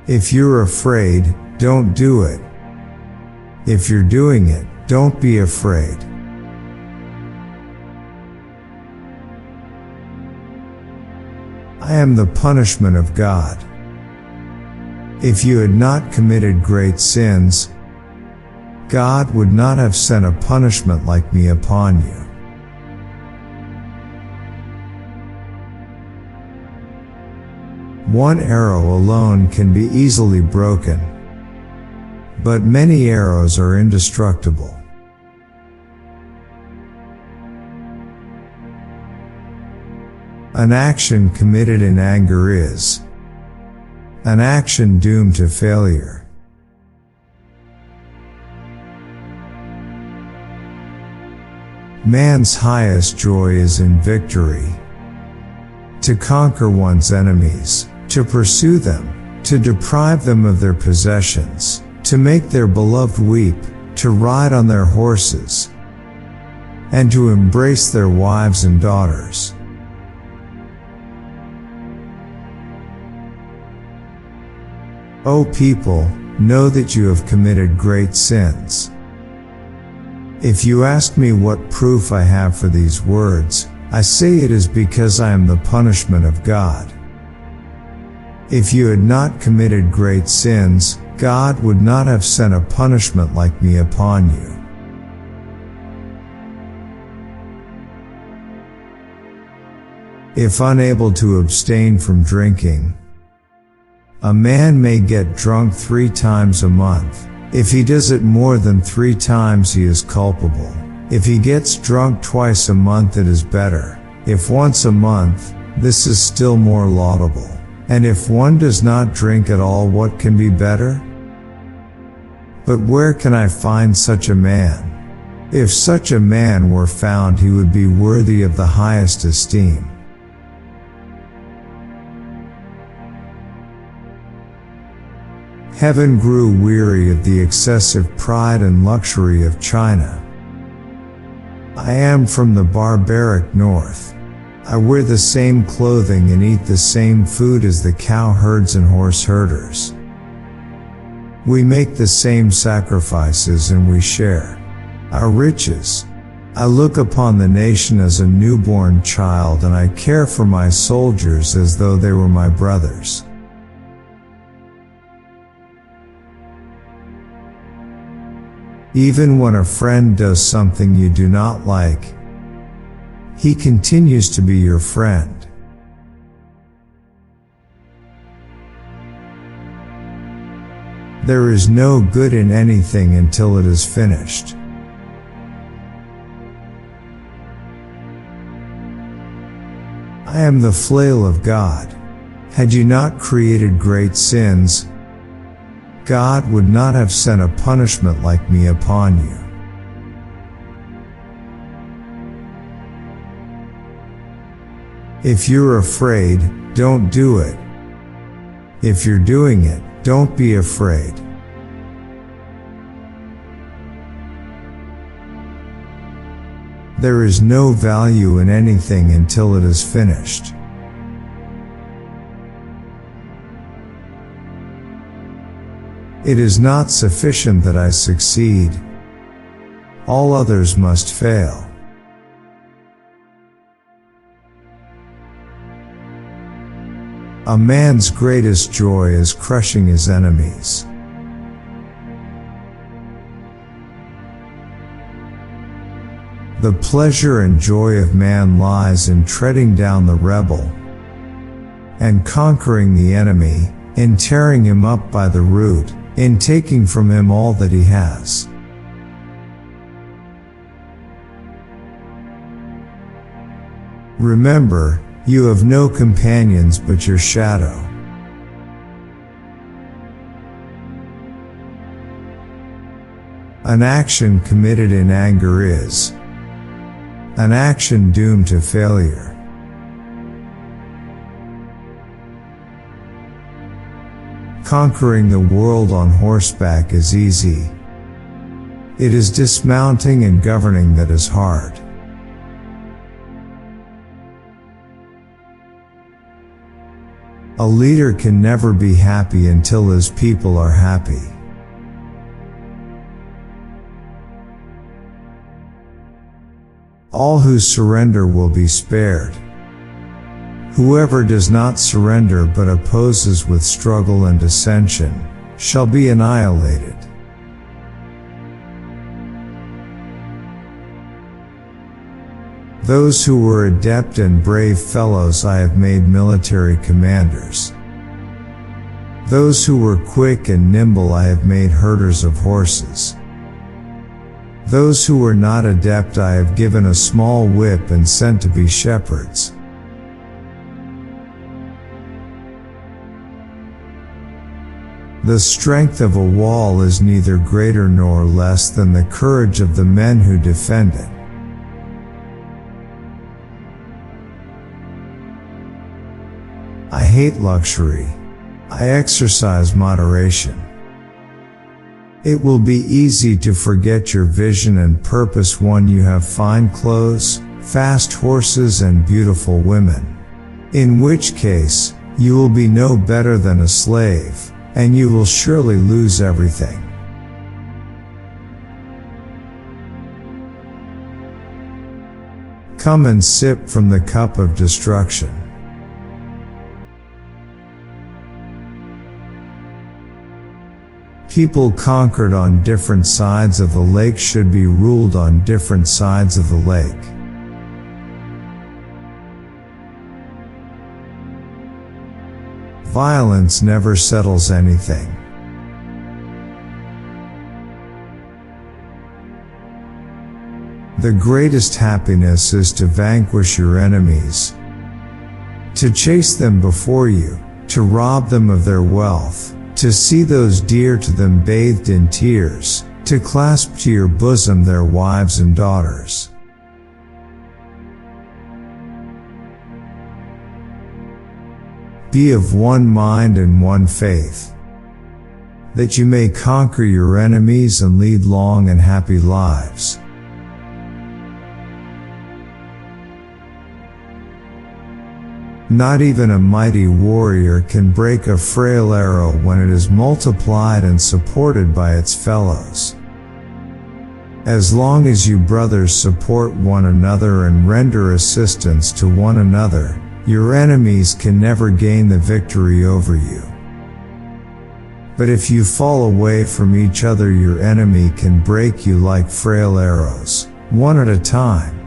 If you're afraid, don't do it. If you're doing it, don't be afraid. I am the punishment of God. If you had not committed great sins, God would not have sent a punishment like me upon you. One arrow alone can be easily broken, but many arrows are indestructible. An action committed in anger is an action doomed to failure. Man's highest joy is in victory. To conquer one's enemies, to pursue them, to deprive them of their possessions, to make their beloved weep, to ride on their horses, and to embrace their wives and daughters. O people, know that you have committed great sins. If you ask me what proof I have for these words, I say it is because I am the punishment of God. If you had not committed great sins, God would not have sent a punishment like me upon you. If unable to abstain from drinking, a man may get drunk 3 times a month. If he does it more than 3 times, he is culpable. If he gets drunk twice a month, it is better. If once a month, this is still more laudable. And if one does not drink at all, what can be better? But where can I find such a man? If such a man were found, he would be worthy of the highest esteem. Heaven grew weary of the excessive pride and luxury of China. I am from the barbaric north. I wear the same clothing and eat the same food as the cow herds and horse herders. We make the same sacrifices and we share our riches. I look upon the nation as a newborn child, and I care for my soldiers as though they were my brothers. Even when a friend does something you do not like, he continues to be your friend. There is no good in anything until it is finished. I am the flail of God. Had you not created great sins, God would not have sent a punishment like me upon you. If you're afraid, don't do it. If you're doing it, don't be afraid. There is no value in anything until it is finished. It is not sufficient that I succeed. All others must fail. A man's greatest joy is crushing his enemies. The pleasure and joy of man lies in treading down the rebel and conquering the enemy, in tearing him up by the root, in taking from him all that he has. Remember, you have no companions but your shadow. An action committed in anger is an action doomed to failure. Conquering the world on horseback is easy. It is dismounting and governing that is hard. A leader can never be happy until his people are happy. All who surrender will be spared. Whoever does not surrender but opposes with struggle and dissension shall be annihilated. Those who were adept and brave fellows I have made military commanders. Those who were quick and nimble I have made herders of horses. Those who were not adept I have given a small whip and sent to be shepherds. The strength of a wall is neither greater nor less than the courage of the men who defend it. I hate luxury. I exercise moderation. It will be easy to forget your vision and purpose when you have fine clothes, fast horses and beautiful women. In which case, you will be no better than a slave, and you will surely lose everything. Come and sip from the cup of destruction. People conquered on different sides of the lake should be ruled on different sides of the lake. Violence never settles anything. The greatest happiness is to vanquish your enemies, to chase them before you, to rob them of their wealth, to see those dear to them bathed in tears, to clasp to your bosom their wives and daughters. Be of one mind and one faith, that you may conquer your enemies and lead long and happy lives. Not even a mighty warrior can break a frail arrow when it is multiplied and supported by its fellows. As long as you brothers support one another and render assistance to one another, your enemies can never gain the victory over you. But if you fall away from each other, your enemy can break you like frail arrows, one at a time.